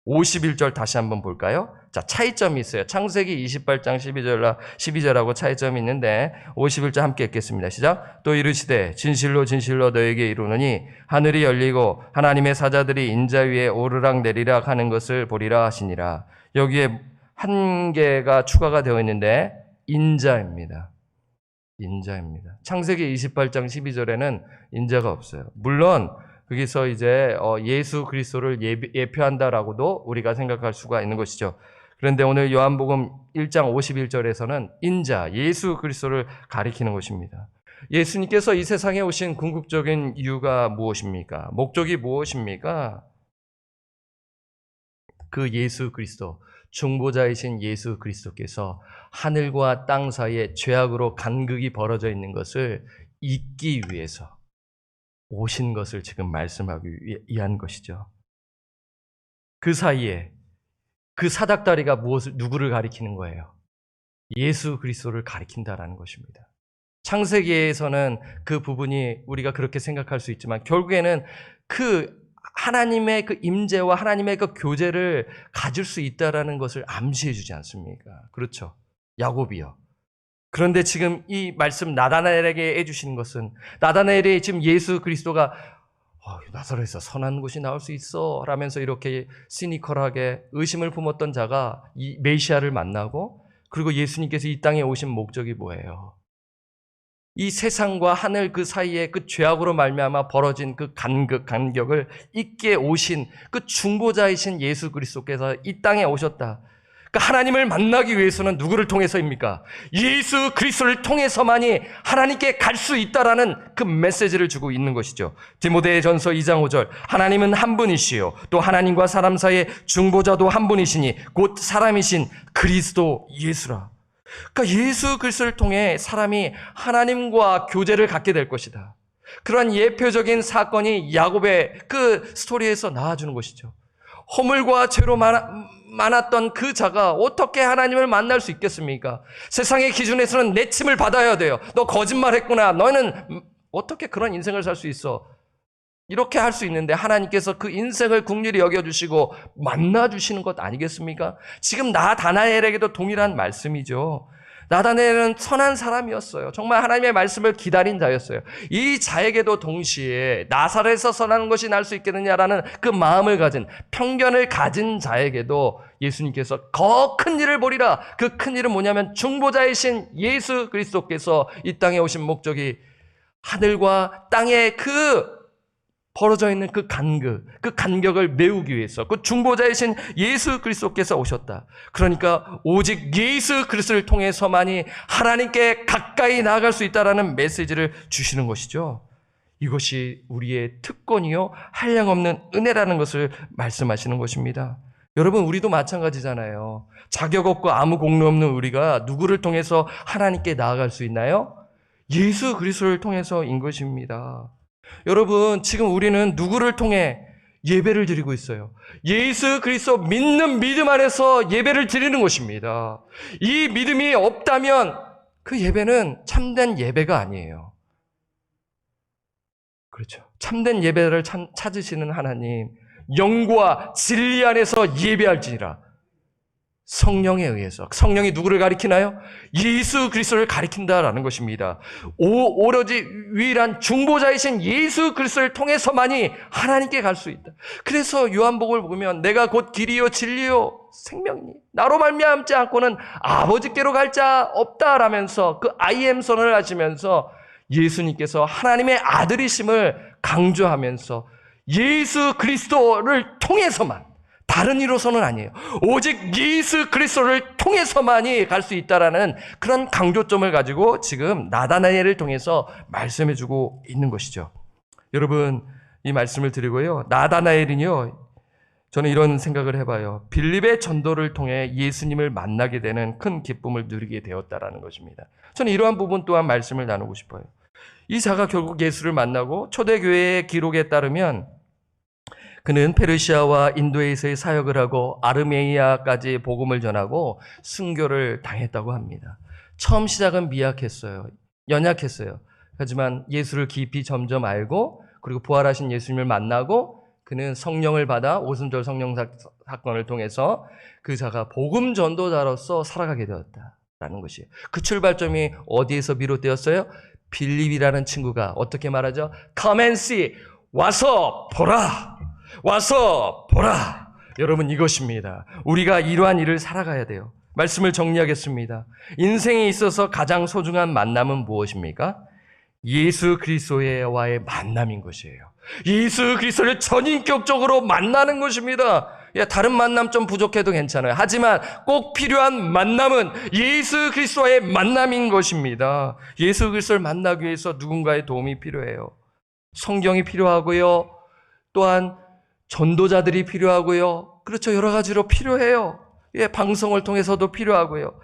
51절 다시 한번 볼까요? 자, 차이점이 있어요. 창세기 28장 12절하고 차이점이 있는데 51절 함께 읽겠습니다. 시작. 또 이르시되 진실로 진실로 너에게 이르노니 하늘이 열리고 하나님의 사자들이 인자 위에 오르락 내리락 하는 것을 보리라 하시니라. 여기에 한 개가 추가가 되어 있는데 인자입니다. 인자입니다. 창세기 28장 12절에는 인자가 없어요. 물론 거기서 이제 예수 그리스도를 예표한다라고도 우리가 생각할 수가 있는 것이죠. 그런데 오늘 요한복음 1장 51절에서는 인자, 예수 그리스도를 가리키는 것입니다. 예수님께서 이 세상에 오신 궁극적인 이유가 무엇입니까? 목적이 무엇입니까? 그 예수 그리스도, 중보자이신 예수 그리스도께서 하늘과 땅 사이에 죄악으로 간극이 벌어져 있는 것을 잇기 위해서 오신 것을 지금 말씀하기 위한 것이죠. 그 사이에 그 사닥다리가 누구를 가리키는 거예요? 예수 그리스도를 가리킨다라는 것입니다. 창세기에서는 그 부분이 우리가 그렇게 생각할 수 있지만 결국에는 그 하나님의 그 임재와 하나님의 그 교제를 가질 수 있다라는 것을 암시해 주지 않습니까? 그렇죠. 야곱이요. 그런데 지금 이 말씀 나다나엘에게 해주시는 것은 나다나엘이 지금 예수 그리스도가 나사렛에서 선한 것이 나올 수 있어 라면서 이렇게 시니컬하게 의심을 품었던 자가 이 메시아를 만나고 그리고 예수님께서 이 땅에 오신 목적이 뭐예요? 이 세상과 하늘 그 사이에 그 죄악으로 말미암아 벌어진 그 간격을 잇게 오신 그 중보자이신 예수 그리스도께서 이 땅에 오셨다. 그러니까 하나님을 만나기 위해서는 누구를 통해서입니까? 예수 그리스도를 통해서만이 하나님께 갈 수 있다라는 그 메시지를 주고 있는 것이죠. 디모데전서 2장 5절 하나님은 한 분이시요 또 하나님과 사람 사이의 중보자도 한 분이시니 곧 사람이신 그리스도 예수라. 그러니까 예수 그리스도를 통해 사람이 하나님과 교제를 갖게 될 것이다. 그러한 예표적인 사건이 야곱의 그 스토리에서 나와주는 것이죠. 허물과 죄로 많았던 그 자가 어떻게 하나님을 만날 수 있겠습니까? 세상의 기준에서는 내침을 받아야 돼요. 너 거짓말했구나. 너는 어떻게 그런 인생을 살 수 있어? 이렇게 할 수 있는데 하나님께서 그 인생을 긍휼히 여겨주시고 만나주시는 것 아니겠습니까? 지금 나다나엘에게도 동일한 말씀이죠. 나다나엘은 선한 사람이었어요. 정말 하나님의 말씀을 기다린 자였어요. 이 자에게도 동시에 나사렛에서 선한 것이 날 수 있겠느냐라는 그 마음을 가진 편견을 가진 자에게도 예수님께서 더 큰 일을 보리라. 그 큰 일은 뭐냐면 중보자이신 예수 그리스도께서 이 땅에 오신 목적이 하늘과 땅의 그 벌어져 있는 그 간격을 메우기 위해서 그 중보자이신 예수 그리스도께서 오셨다. 그러니까 오직 예수 그리스도를 통해서만이 하나님께 가까이 나아갈 수 있다라는 메시지를 주시는 것이죠. 이것이 우리의 특권이요 한량없는 은혜라는 것을 말씀하시는 것입니다. 여러분, 우리도 마찬가지잖아요. 자격 없고 아무 공로 없는 우리가 누구를 통해서 하나님께 나아갈 수 있나요? 예수 그리스도를 통해서인 것입니다. 여러분, 지금 우리는 누구를 통해 예배를 드리고 있어요? 예수 그리스도 믿는 믿음 안에서 예배를 드리는 것입니다. 이 믿음이 없다면 그 예배는 참된 예배가 아니에요. 그렇죠. 참된 예배를 찾으시는 하나님, 영과 진리 안에서 예배할지니라. 성령에 의해서. 성령이 누구를 가리키나요? 예수 그리스도를 가리킨다라는 것입니다. 오로지 유일한 중보자이신 예수 그리스도를 통해서만이 하나님께 갈 수 있다. 그래서 요한복음을 보면 내가 곧 길이요 진리요 생명이니 나로 말미암지 않고는 아버지께로 갈 자 없다라면서 그 I am 선언을 하시면서 예수님께서 하나님의 아들이심을 강조하면서 예수 그리스도를 통해서만, 다른 이로서는 아니에요. 오직 예수 그리스도를 통해서만이 갈 수 있다라는 그런 강조점을 가지고 지금 나다나엘을 통해서 말씀해주고 있는 것이죠. 여러분, 이 말씀을 드리고요. 나다나엘은요, 저는 이런 생각을 해봐요. 빌립의 전도를 통해 예수님을 만나게 되는 큰 기쁨을 누리게 되었다라는 것입니다. 저는 이러한 부분 또한 말씀을 나누고 싶어요. 이 자가 결국 예수를 만나고 초대교회의 기록에 따르면 그는 페르시아와 인도에서의 사역을 하고 아르메니아까지 복음을 전하고 순교를 당했다고 합니다. 처음 시작은 미약했어요. 연약했어요. 하지만 예수를 깊이 점점 알고 그리고 부활하신 예수님을 만나고 그는 성령을 받아 오순절 성령 사건을 통해서 그 자가 복음 전도자로서 살아가게 되었다라는 것이에요. 그 출발점이 어디에서 비롯되었어요? 빌립이라는 친구가 어떻게 말하죠? Come and see. 와서 보라. 와서 보라. 여러분, 이것입니다. 우리가 이러한 일을 살아가야 돼요. 말씀을 정리하겠습니다. 인생에 있어서 가장 소중한 만남은 무엇입니까? 예수 그리스도와의 만남인 것이에요. 예수 그리스도를 전인격적으로 만나는 것입니다. 다른 만남 좀 부족해도 괜찮아요. 하지만 꼭 필요한 만남은 예수 그리스도와의 만남인 것입니다. 예수 그리스도를 만나기 위해서 누군가의 도움이 필요해요. 성경이 필요하고요. 또한 전도자들이 필요하고요. 그렇죠. 여러 가지로 필요해요. 방송을 통해서도 필요하고요.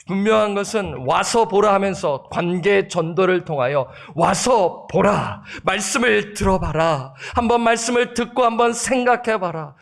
분명한 것은 와서 보라 하면서 관계 전도를 통하여 와서 보라. 말씀을 들어봐라. 한번 말씀을 듣고 한번 생각해봐라.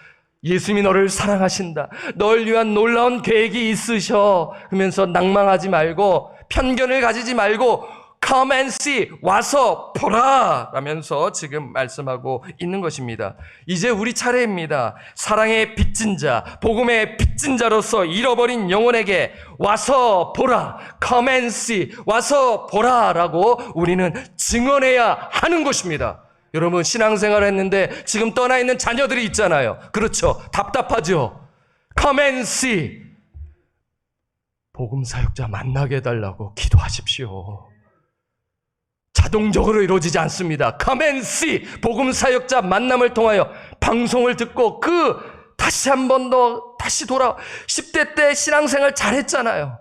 예수님이 너를 사랑하신다. 널 위한 놀라운 계획이 있으셔. 그러면서 낭망하지 말고 편견을 가지지 말고 Come and see. 와서 보라. 라면서 지금 말씀하고 있는 것입니다. 이제 우리 차례입니다. 사랑의 빚진 자, 복음의 빚진 자로서 잃어버린 영혼에게 와서 보라. Come and see. 와서 보라. 라고 우리는 증언해야 하는 것입니다. 여러분, 신앙생활을 했는데 지금 떠나 있는 자녀들이 있잖아요. 그렇죠. 답답하죠. Come and see. 복음 사역자 만나게 해달라고 기도하십시오. 자동적으로 이루어지지 않습니다. Come and see. 복음 사역자 만남을 통하여 방송을 듣고 다시 한 번 더 다시 10대 때 신앙생활 잘했잖아요.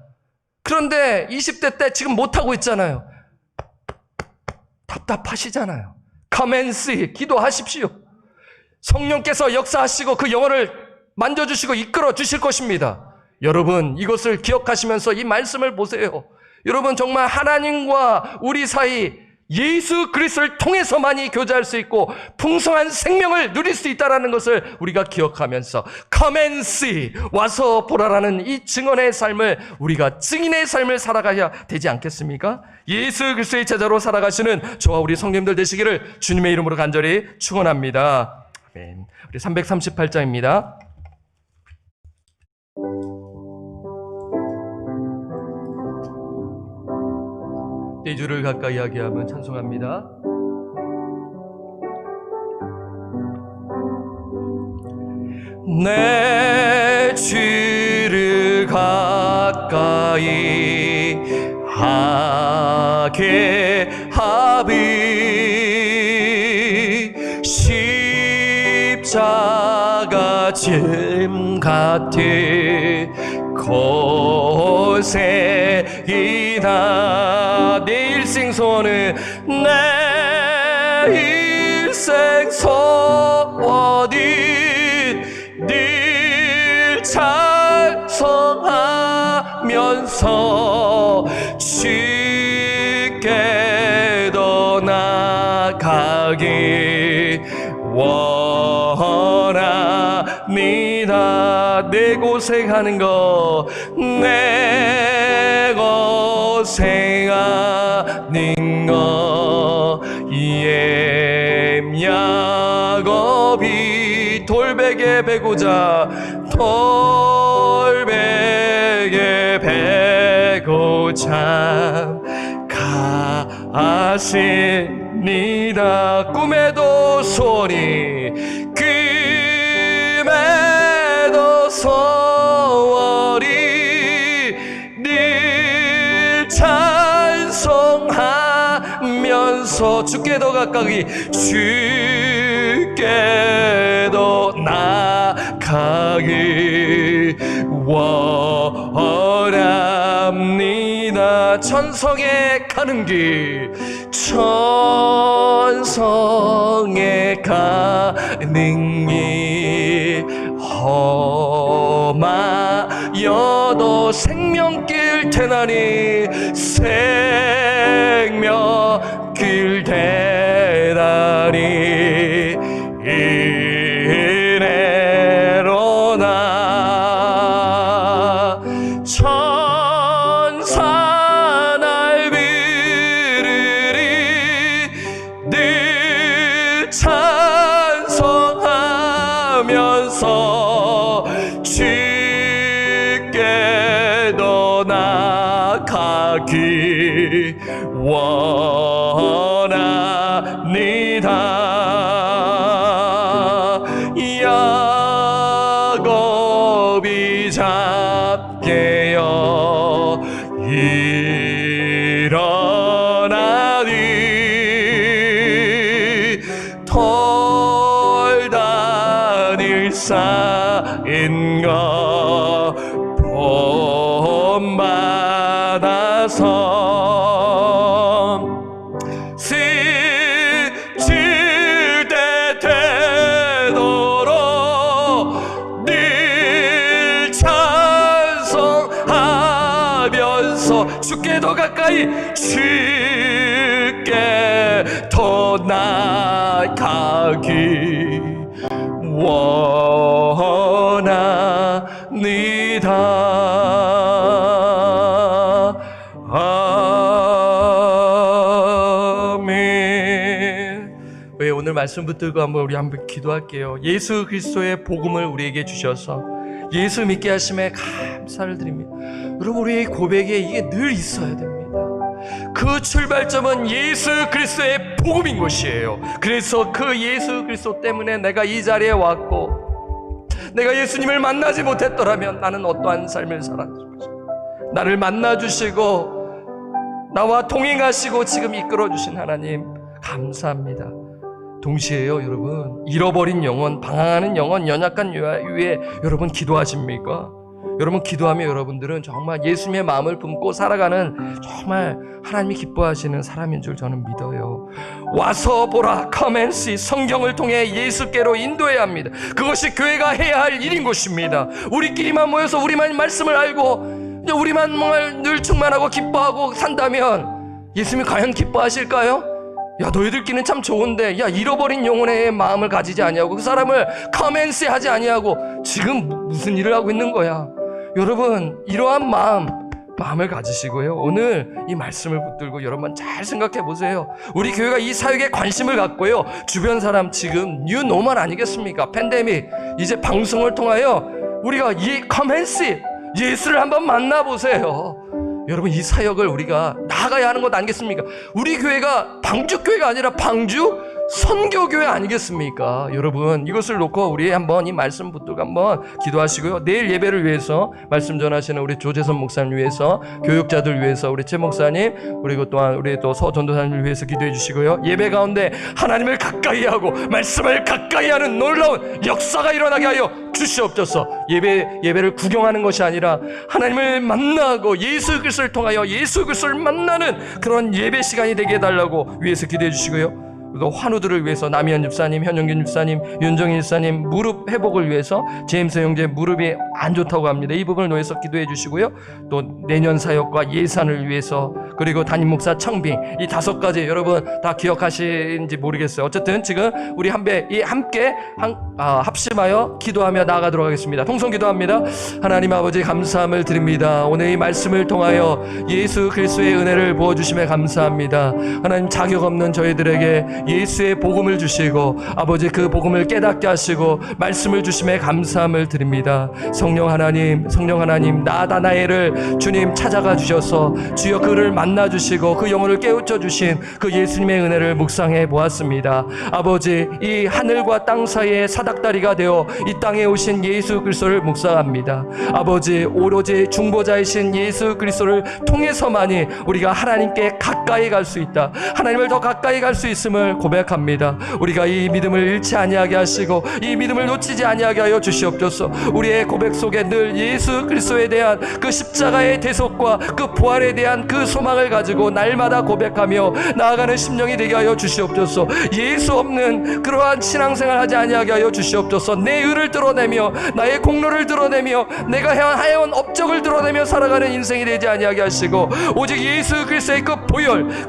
그런데 20대 때 지금 못하고 있잖아요. 답답하시잖아요. Come and see. 기도하십시오. 성령께서 역사하시고 그 영혼을 만져주시고 이끌어 주실 것입니다. 여러분, 이것을 기억하시면서 이 말씀을 보세요. 여러분, 정말 하나님과 우리 사이 예수 그리스도를 통해서만이 교제할 수 있고 풍성한 생명을 누릴 수 있다는 것을 우리가 기억하면서 Come and see. 와서 보라라는 이 증언의 삶을, 우리가 증인의 삶을 살아가야 되지 않겠습니까? 예수 그리스도의 제자로 살아가시는 저와 우리 성도님들 되시기를 주님의 이름으로 간절히 축원합니다. 아멘. 우리 338장입니다. 떼주를 가까이 하게 하면 찬송합니다. 내 주를 가까이 하게 하비 십자가 짐 같은 고생이나 내 일생 소원은 내 일생 소원이 네 앞서 주께 더 나아가기 원합니다. 내 고생하는 거, 내 고생하는 거, 야곱이 돌베개 베고자 돌베개 베고자 가십니다. 꿈에도 소리, 꿈에도 소리, 늘 찬송하면서 주께 더 가까이, 주께 더 나아가기 원합니다. 천성에 가는 길, 천성에 가는 길, 험하여도 생명길 대나니, 생명길 대나니, 이래로 나 천사 날 부르리, 늘 찬송하면서 주께 더 나아가기 원합니다. 야곱이 잡게요 일어나니, 돌다닐 쌓인 거 본받아서 스칠 때 되도록 늘 찬송하면서 주께 더 가까이, 주께 더 나아가기 원합니다. 아멘. 왜 오늘 말씀 붙들고 우리 한번 기도할게요. 예수 그리스도의 복음을 우리에게 주셔서 예수 믿게 하심에 감사를 드립니다. 여러분, 우리의 고백에 이게 늘 있어야 됩니다. 그 출발점은 예수 그리스도의 복음인 것이에요. 그래서 그 예수 그리스도 때문에 내가 이 자리에 왔고, 내가 예수님을 만나지 못했더라면 나는 어떠한 삶을 살았을까? 나를 만나주시고 나와 동행하시고 지금 이끌어주신 하나님 감사합니다. 동시에요, 여러분, 잃어버린 영혼, 방황하는 영혼, 연약한 위에 여러분 기도하십니까? 여러분 기도하며 여러분들은 정말 예수님의 마음을 품고 살아가는 정말 하나님이 기뻐하시는 사람인 줄 저는 믿어요. 와서 보라, come and see. 성경을 통해 예수께로 인도해야 합니다. 그것이 교회가 해야 할 일인 것입니다. 우리끼리만 모여서 우리만 말씀을 알고 우리만 늘 충만하고 기뻐하고 산다면 예수님이 과연 기뻐하실까요? 야, 너희들끼리는 참 좋은데, 야, 잃어버린 영혼의 마음을 가지지 아니하고 그 사람을 come and see 하지 아니하고 지금 무슨 일을 하고 있는 거야? 여러분, 이러한 마음을 가지시고요, 오늘 이 말씀을 붙들고 여러분 잘 생각해 보세요. 우리 교회가 이 사역에 관심을 갖고요, 주변 사람 지금 뉴 노멀 아니겠습니까? 팬데믹, 이제 방송을 통하여 우리가 이 come and see 예수를 한번 만나보세요. 여러분, 이 사역을 우리가 나가야 하는 것 아니겠습니까? 우리 교회가 방주교회가 아니라 방주 선교교회 아니겠습니까? 여러분, 이것을 놓고 우리 한번 이 말씀 붙들고 한번 기도하시고요. 내일 예배를 위해서 말씀 전하시는 우리 조재선 목사님 위해서, 교육자들 위해서 우리 최 목사님, 그리고 또한 우리 또 서 전도사님을 위해서 기도해 주시고요. 예배 가운데 하나님을 가까이 하고 말씀을 가까이 하는 놀라운 역사가 일어나게 하여 주시옵소서. 예배를 구경하는 것이 아니라 하나님을 만나고 예수 그리스도를 통하여 예수 그리스도를 만나는 그런 예배 시간이 되게 해달라고 위해서 기도해 주시고요. 또 환우들을 위해서 남희연 집사님, 현영균 집사님, 윤정일 집사님 무릎 회복을 위해서 제임스 형제 무릎이 안 좋다고 합니다. 이 부분을 위해서 기도해 주시고요. 또 내년 사역과 예산을 위해서, 그리고 담임 목사 청빙, 이 5가지 여러분 다 기억하시는지 모르겠어요. 어쨌든 지금 우리 함께 합심하여 기도하며 나아가도록 하겠습니다. 통성 기도합니다. 하나님 아버지 감사함을 드립니다. 오늘 이 말씀을 통하여 예수 그리스도의 은혜를 부어주심에 감사합니다. 하나님 자격 없는 저희들에게 예수의 복음을 주시고 아버지 그 복음을 깨닫게 하시고 말씀을 주심에 감사함을 드립니다. 성령 하나님 나다나엘을 주님 찾아가 주셔서 주여 그를 만나 주시고 그 영혼을 깨우쳐 주신 그 예수님의 은혜를 묵상해 보았습니다. 아버지 이 하늘과 땅 사이에 사닥다리가 되어 이 땅에 오신 예수 그리스도를 묵상합니다. 아버지 오로지 중보자이신 예수 그리스도를 통해서만이 우리가 하나님께 가까이 갈 수 있다. 하나님을 더 가까이 갈 수 있음을 고백합니다. 우리가 이 믿음을 잃지 아니하게 하시고 이 믿음을 놓치지 아니하게 하여 주시옵소서. 우리의 고백 속에 늘 예수 그리스도에 대한 그 십자가의 대속과 그 부활에 대한 그 소망을 가지고 날마다 고백하며 나아가는 심령이 되게 하여 주시옵소서. 예수 없는 그러한 신앙생활 하지 아니하게 하여 주시옵소서. 내 의를 드러내며 나의 공로를 드러내며 내가 해온 업적을 드러내며 살아가는 인생이 되지 아니하게 하시고 오직 예수 그리스도의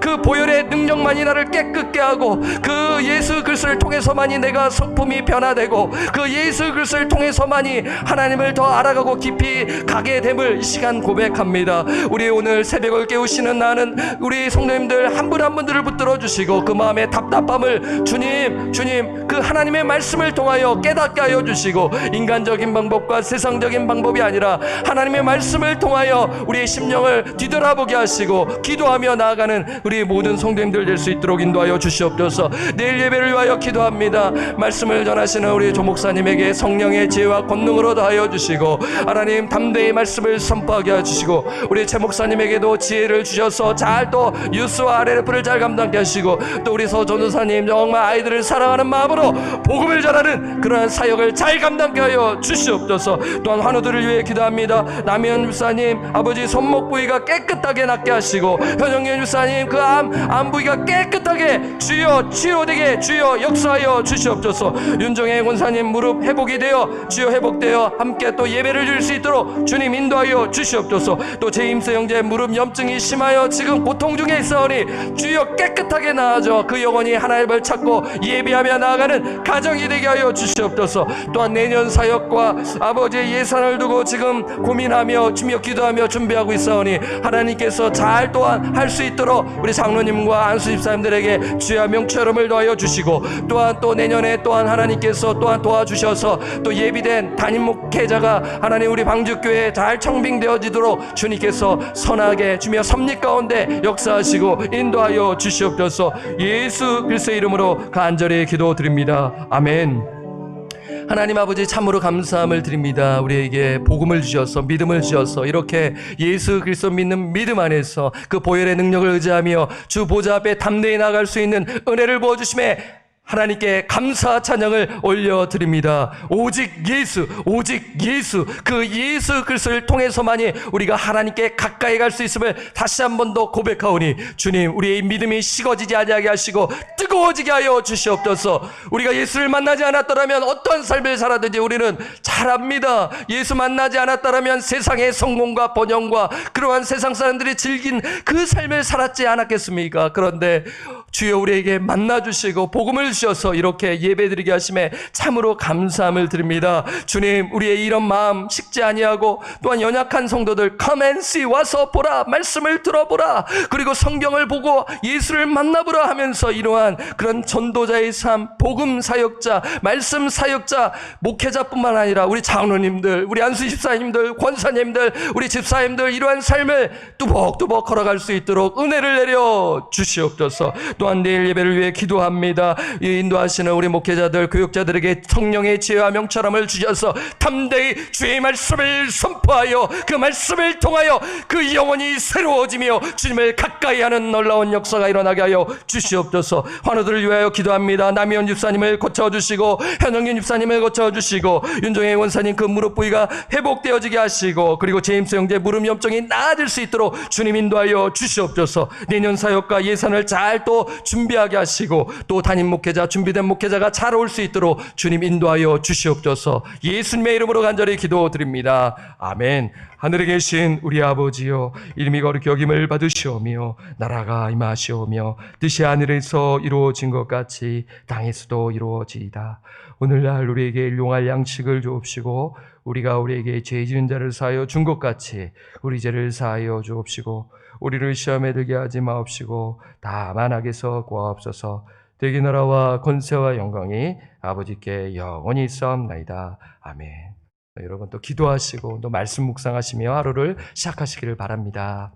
그 보혈의 능력만이 나를 깨끗게 하고 그 예수 그리스도를 통해서만이 내가 성품이 변화되고 그 예수 그리스도를 통해서만이 하나님을 더 알아가고 깊이 가게 됨을 이 시간 고백합니다. 우리 오늘 새벽을 깨우시는 나는 우리 성도님들 한 분 한 분들을 붙들어 주시고 그 마음의 답답함을 주님 그 하나님의 말씀을 통하여 깨닫게 하여 주시고 인간적인 방법과 세상적인 방법이 아니라 하나님의 말씀을 통하여 우리의 심령을 뒤돌아보게 하시고 기도하며 나아가는 우리 모든 성도님들 될 수 있도록 인도하여 주시옵소서. 내일 예배를 위하여 기도합니다. 말씀을 전하시는 우리 조 목사님에게 성령의 지혜와 권능으로 더하여 주시고 하나님 담대히 말씀을 선포하게 해주시고 우리 최 목사님에게도 지혜를 주셔서 잘 또 뉴스와 RLF를 잘 감당케 하시고 또 우리 서 전도사님 정말 아이들을 사랑하는 마음으로 복음을 전하는 그러한 사역을 잘 감당케 하여 주시옵소서. 또한 환우들을 위해 기도합니다. 남희연 집사님 아버지 손목 부위가 깨끗하게 낫게 하시고 현영균 집사님 그 암 부위가 깨끗하게 주여 치유되게 주여 역사하여 주시옵소서. 윤정혜 권사님 무릎 회복이 되어 주여 회복되어 함께 또 예배를 드릴 수 있도록 주님 인도하여 주시옵소서. 또 제임스 형제 무릎 염증이 심하여 지금 고통 중에 있사오니 주여 깨끗하게 나아져 그 영혼이 하나님을 찾고 예배하며 나아가는 가정이 되게 하여 주시옵소서. 또한 내년 사역과 아버지의 예산을 두고 지금 고민하며 주며 기도하며 준비하고 있사오니 하나님께서 잘 또한 할 수 있도록 우리 장로님과 안수 집사님들에게 주여 명철음을 더하여 주시고 또한 또 내년에 또한 하나님께서 또한 도와주셔서 또 예비된 담임 목회자가 하나님 우리 방주교회에 잘 청빙되어지도록 주님께서 선하게 주며 섭리 가운데 역사하시고 인도하여 주시옵소서. 예수 그리스도의 이름으로 간절히 기도드립니다. 아멘. 하나님 아버지 참으로 감사함을 드립니다. 우리에게 복음을 주셔서 믿음을 주셔서 이렇게 예수 그리스도 믿는 믿음 안에서 그 보혈의 능력을 의지하며 주 보좌 앞에 담대히 나아갈 수 있는 은혜를 부어주심에 하나님께 감사 찬양을 올려드립니다. 오직 예수 그 예수 그리스도를 통해서만이 우리가 하나님께 가까이 갈 수 있음을 다시 한 번 더 고백하오니 주님 우리의 믿음이 식어지지 아니하게 하시고 뜨거워지게 하여 주시옵소서. 우리가 예수를 만나지 않았더라면 어떤 삶을 살았든지 우리는 잘 압니다. 예수 만나지 않았더라면 세상의 성공과 번영과 그러한 세상 사람들이 즐긴 그 삶을 살았지 않았겠습니까? 그런데 주여 우리에게 만나주시고 복음을 주셔서 이렇게 예배드리게 하심에 참으로 감사함을 드립니다. 주님 우리의 이런 마음 식지 아니하고 또한 연약한 성도들 come and see 와서 보라 말씀을 들어보라 그리고 성경을 보고 예수를 만나보라 하면서 이러한 그런 전도자의 삶 복음 사역자 말씀 사역자 목회자뿐만 아니라 우리 장로님들 우리 안수 집사님들 권사님들 우리 집사님들 이러한 삶을 뚜벅뚜벅 걸어갈 수 있도록 은혜를 내려 주시옵소서. 또한 내일 예배를 위해 기도합니다. 인도하시는 우리 목회자들 교육자들에게 성령의 지혜와 명철함을 주셔서 담대히 주의 말씀을 선포하여 그 말씀을 통하여 그 영혼이 새로워지며 주님을 가까이 하는 놀라운 역사가 일어나게 하여 주시옵소서. 환우들을 위하여 기도합니다. 남희연 집사님을 고쳐주시고 현영균 집사님을 고쳐주시고 윤정혜 원사님 그 무릎 부위가 회복되어지게 하시고 그리고 제임스 형제 무릎 염증이 나아질 수 있도록 주님 인도하여 주시옵소서. 내년 사역과 예산을 잘 또 준비하게 하시고 또 담임 목회자, 준비된 목회자가 잘 올 수 있도록 주님 인도하여 주시옵소서. 예수님의 이름으로 간절히 기도드립니다. 아멘. 하늘에 계신 우리 아버지여, 이름이 거룩히 여김을 받으시오며 나라가 임하시오며 뜻이 하늘에서 이루어진 것 같이 땅에서도 이루어지이다. 오늘날 우리에게 일용할 양식을 주옵시고 우리가 우리에게 죄 지은 자를 사하여 준 것 같이 우리 죄를 사하여 주옵시고 우리를 시험에 들게 하지 마옵시고 다만 악에서 구하옵소서. 대기 나라와 권세와 영광이 아버지께 영원히 있사옵나이다. 아멘. 여러분 또 기도하시고 또 말씀 묵상하시며 하루를 시작하시기를 바랍니다.